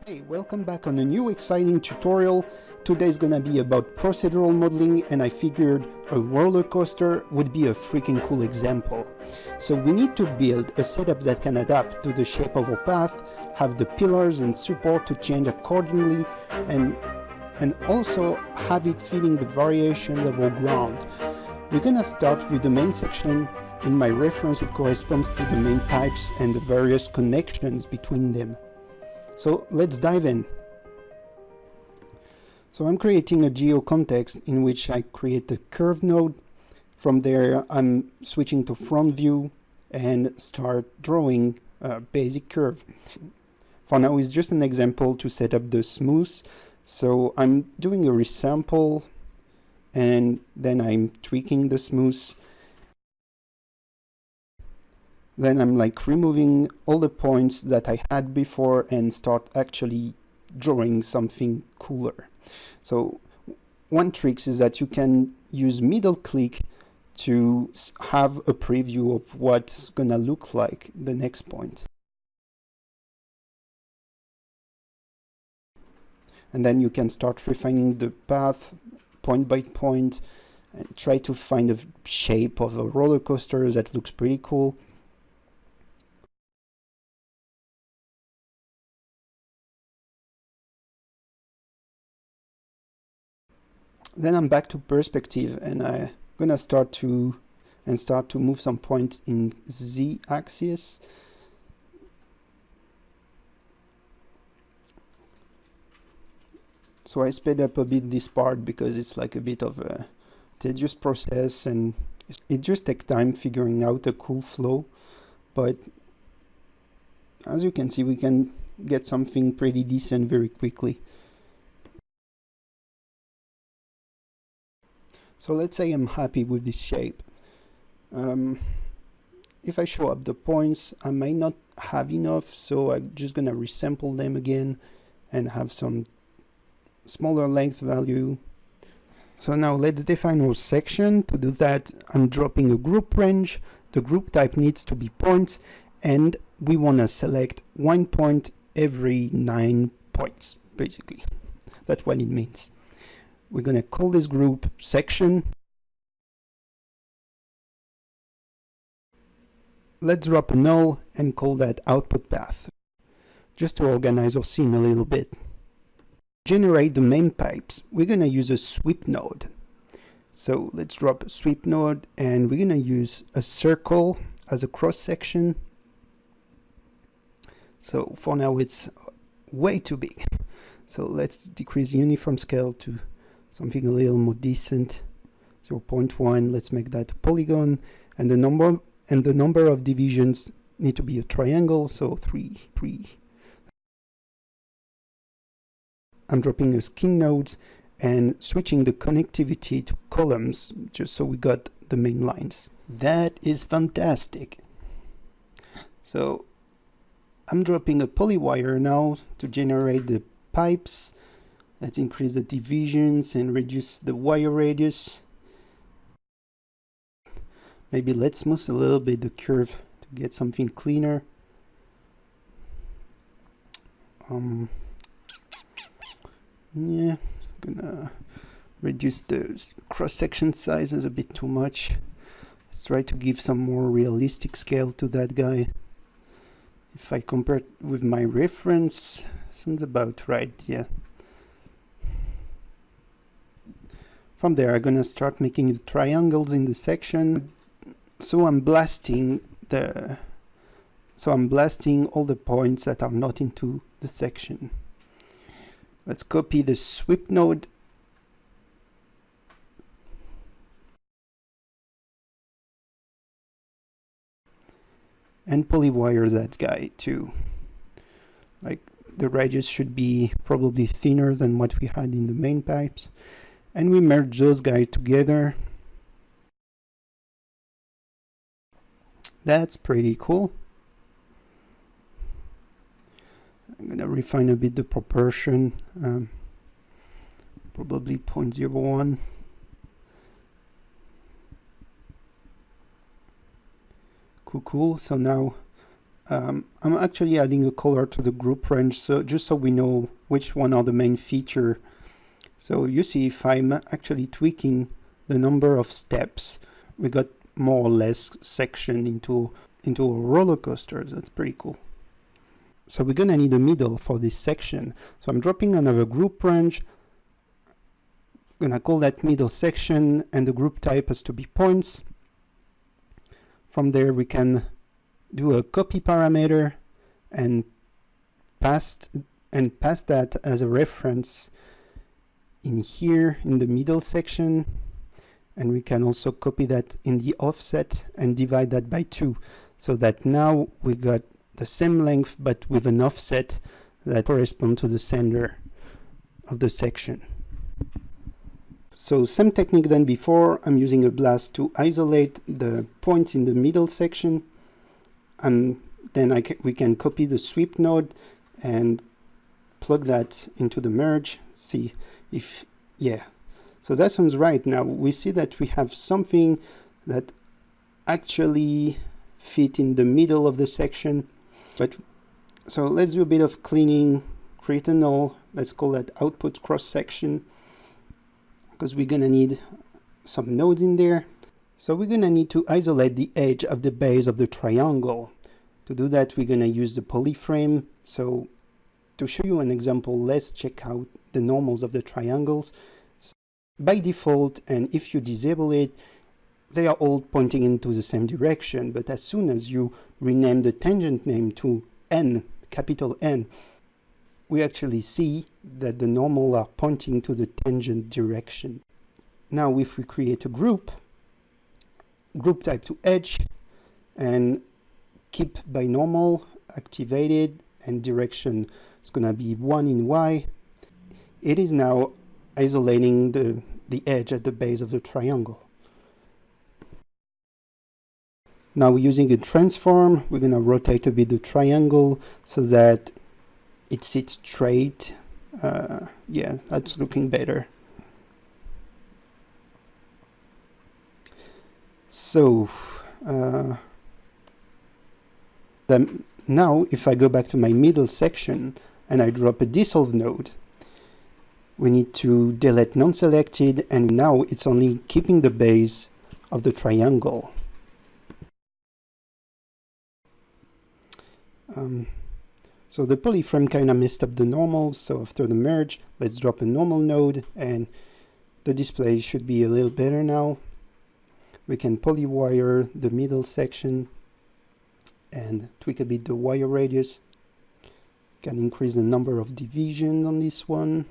Hey, welcome back on a new exciting tutorial. Today's gonna be about procedural modeling, and I figured a roller coaster would be a freaking cool example. So we need to build a setup that can adapt to the shape of our path, have the pillars and support to change accordingly, and also have it fitting the variations of our ground. We're gonna start with the main section. In my reference, it corresponds to the main pipes and the various connections between them. So let's dive in. So I'm creating a geo context in which I create the curve node. From there, I'm switching to front view and start drawing a basic curve. For now, it's just an example to set up the smooth. So I'm doing a resample and then I'm tweaking the smooth. Then I'm like removing all the points that I had before and start actually drawing something cooler. So one trick is that you can use middle click to have a preview of what's gonna look like the next point. And then you can start refining the path point by point and try to find a shape of a roller coaster that looks pretty cool. Then I'm back to perspective and I'm gonna start to move some points in Z axis. So I sped up a bit this part because it's like a bit of a tedious process and it just takes time figuring out a cool flow. But as you can see, we can get something pretty decent very quickly. So let's say I'm happy with this shape. If I show up the points, I might not have enough, so I'm just gonna resample them again and have some smaller length value. So now let's define our section. To do that, I'm dropping a group range. The group type needs to be points, and we wanna select 1 point every 9 points, basically. That's what it means. We're going to call this group section. Let's drop a null and call that output path, just to organize our scene a little bit. Generate the main pipes, we're going to use a sweep node. So let's drop a sweep node and we're going to use a circle as a cross section. So for now it's way too big. So let's decrease the uniform scale to something a little more decent, 0.1. Let's make that a polygon, and the number of divisions need to be a triangle, so 3. I'm dropping a skin nodes and switching the connectivity to columns, just so we got the main lines. That is fantastic. So I'm dropping a polywire now to generate the pipes. Let's increase the divisions and reduce the wire radius. Maybe let's smooth a little bit the curve to get something cleaner. Yeah, gonna reduce the cross-section sizes a bit too much. Let's try to give some more realistic scale to that guy. If I compare it with my reference, sounds about right, yeah. From there, I'm gonna start making the triangles in the section. So I'm blasting all the points that are not into the section. Let's copy the sweep node. And polywire that guy too. Like the radius should be probably thinner than what we had in the main pipes. And we merge those guys together. That's pretty cool. I'm gonna refine a bit the proportion, probably 0.01. Cool. So now I'm actually adding a color to the group range, so just so we know which one are the main feature. So you see, if I'm actually tweaking the number of steps, we got more or less section into a roller coaster. That's pretty cool. So we're gonna need a middle for this section. So I'm dropping another group range. Gonna call that middle section, and the group type has to be points. From there we can do a copy parameter and pass that as a reference in here in the middle section, and we can also copy that in the offset and divide that by 2, so that now we got the same length but with an offset that corresponds to the center of the section. So same technique than before. I'm using a blast to isolate the points in the middle section, and then we can copy the sweep node and plug that into the merge. See if, yeah, so that sounds right. Now we see that we have something that actually fit in the middle of the section. But so let's do a bit of cleaning, create a null, let's call that output cross section, because we're gonna need some nodes in there. So we're gonna need to isolate the edge of the base of the triangle. To do that, we're gonna use the polyframe. So to show you an example, let's check out the normals of the triangles. By default, and if you disable it, they are all pointing into the same direction, but as soon as you rename the tangent name to N, capital N, we actually see that the normal are pointing to the tangent direction. Now if we create a group type to edge, and keep by normal activated, and direction is gonna be 1 in Y, it is now isolating the edge at the base of the triangle. Now using a transform, we're gonna rotate a bit the triangle so that it sits straight. Yeah, that's looking better. So then now if I go back to my middle section and I drop a dissolve node, we need to delete non-selected, and now it's only keeping the base of the triangle. So the polyframe kind of messed up the normals, so after the merge, let's drop a normal node, and the display should be a little better now. We can polywire the middle section and tweak a bit the wire radius. Can increase the number of divisions on this one.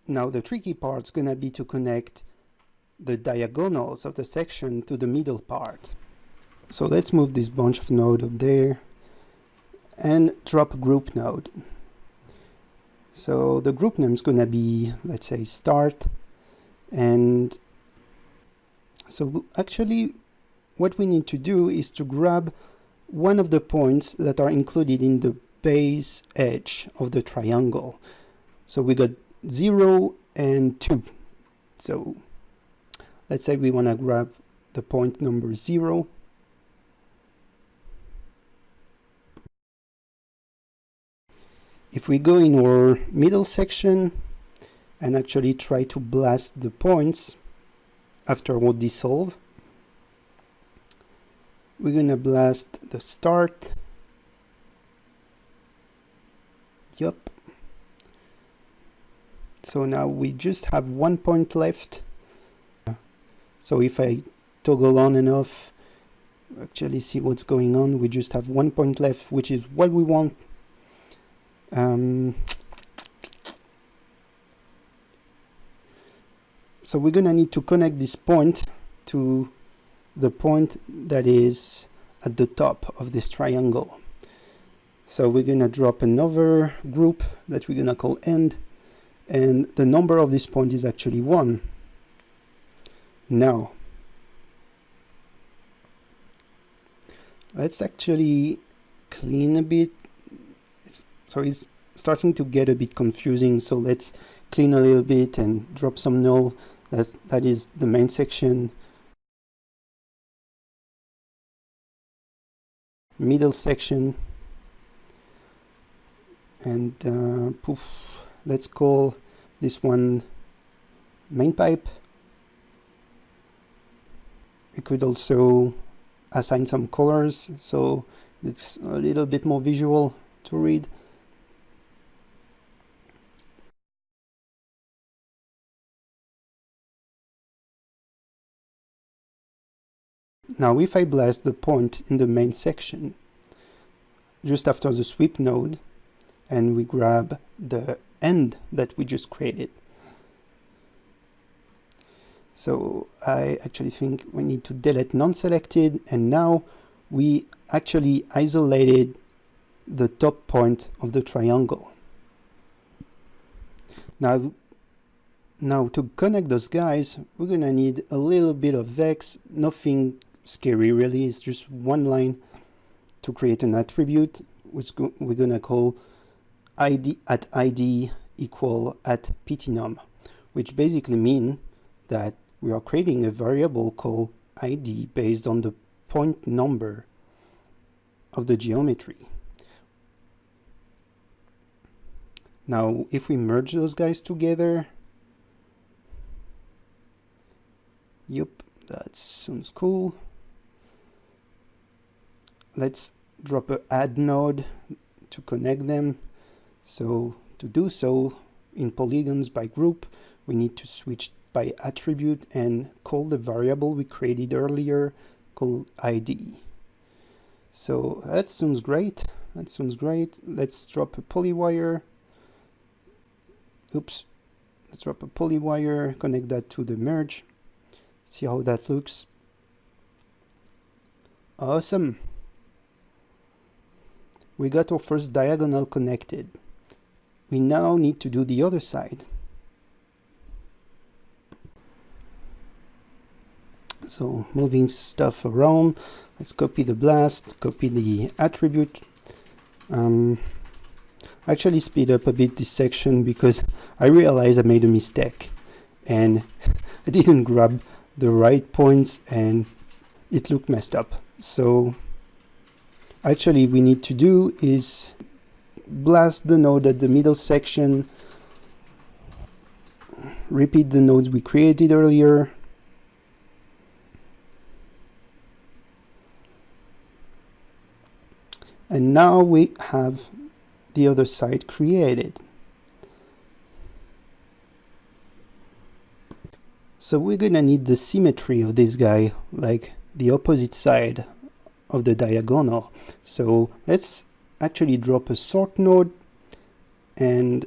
Now the tricky part's gonna be to connect the diagonals of the section to the middle part. So let's move this bunch of node up there and drop a group node. So the group name is gonna be, let's say, start. And so actually what we need to do is to grab one of the points that are included in the base edge of the triangle. So we got 0 and 2. So let's say we want to grab the point number 0. If we go in our middle section and actually try to blast the points after our dissolve, we're gonna blast the start. Yup. So now we just have 1 point left. So if I toggle on and off, actually see what's going on, we just have 1 point left, which is what we want. So we're gonna need to connect this point to the point that is at the top of this triangle. So we're gonna drop another group that we're gonna call end, and the number of this point is actually 1. Now let's actually clean a bit. So it's starting to get a bit confusing, so let's clean a little bit and drop some null. That is the main section. Middle section. And let's call this one main pipe. We could also assign some colors, so it's a little bit more visual to read. Now if I blast the point in the main section, just after the sweep node, and we grab the end that we just created. So I actually think we need to delete non-selected, and now we actually isolated the top point of the triangle. Now to connect those guys, we're gonna need a little bit of vex, nothing scary really, it's just one line to create an attribute, which we're gonna call id equal at ptnum, which basically means that we are creating a variable called id based on the point number of the geometry. Now if we merge those guys together, yep, that sounds cool. Let's drop a add node to connect them. So to do so, in polygons by group, we need to switch by attribute and call the variable we created earlier called id. So that sounds great. That sounds great. Let's drop a polywire. Oops. Let's drop a polywire, connect that to the merge. See how that looks. Awesome. We got our first diagonal connected. We now need to do the other side. So moving stuff around, let's copy the blast, copy the attribute. Actually speed up a bit this section because I realized I made a mistake and I didn't grab the right points and it looked messed up. So actually we need to do is blast the node at the middle section, repeat the nodes we created earlier, and now we have the other side created. So we're gonna need the symmetry of this guy, like the opposite side of the diagonal. So let's actually drop a sort node, and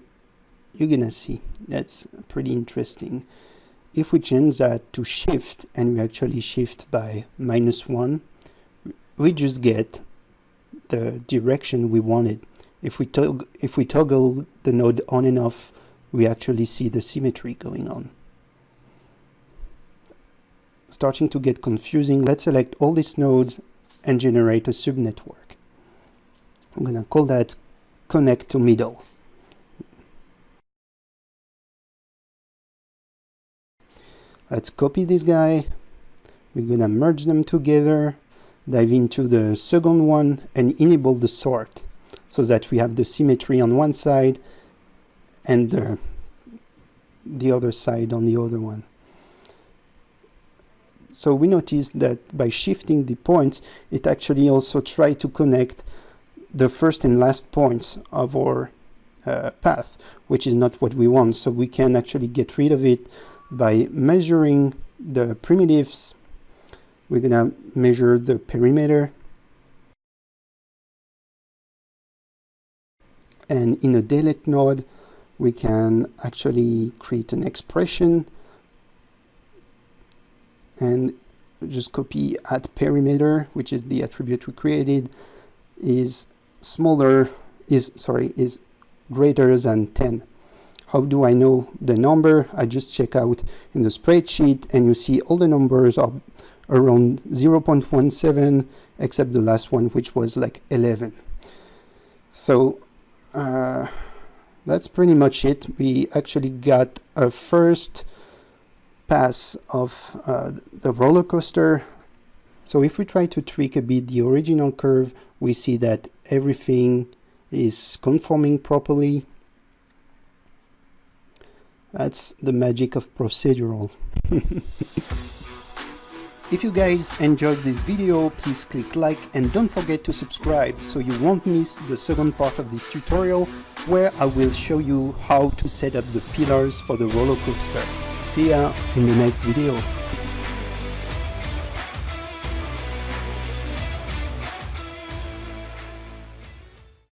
you're gonna see that's pretty interesting. If we change that to shift and we actually shift by -1, we just get the direction we wanted. If we toggle the node on and off, we actually see the symmetry going on. Starting to get confusing. Let's select all these nodes and generate a subnetwork. I'm gonna call that connect to middle. Let's copy this guy. We're gonna merge them together, dive into the second one and enable the sort so that we have the symmetry on one side and the other side on the other one. So we noticed that by shifting the points, it actually also tried to connect the first and last points of our path, which is not what we want. So we can actually get rid of it by measuring the primitives. We're gonna measure the perimeter. And in a delete node, we can actually create an expression and just copy at perimeter, which is the attribute we created, is greater than 10. How do I know the number? I just check out in the spreadsheet and you see all the numbers are around 0.17 except the last one, which was like 11. So That's pretty much it. We actually got a first pass of the roller coaster. So if we try to tweak a bit the original curve, we see that everything is conforming properly. That's the magic of procedural. If you guys enjoyed this video, please click like and don't forget to subscribe so you won't miss the second part of this tutorial where I will show you how to set up the pillars for the roller coaster. See ya in the next video.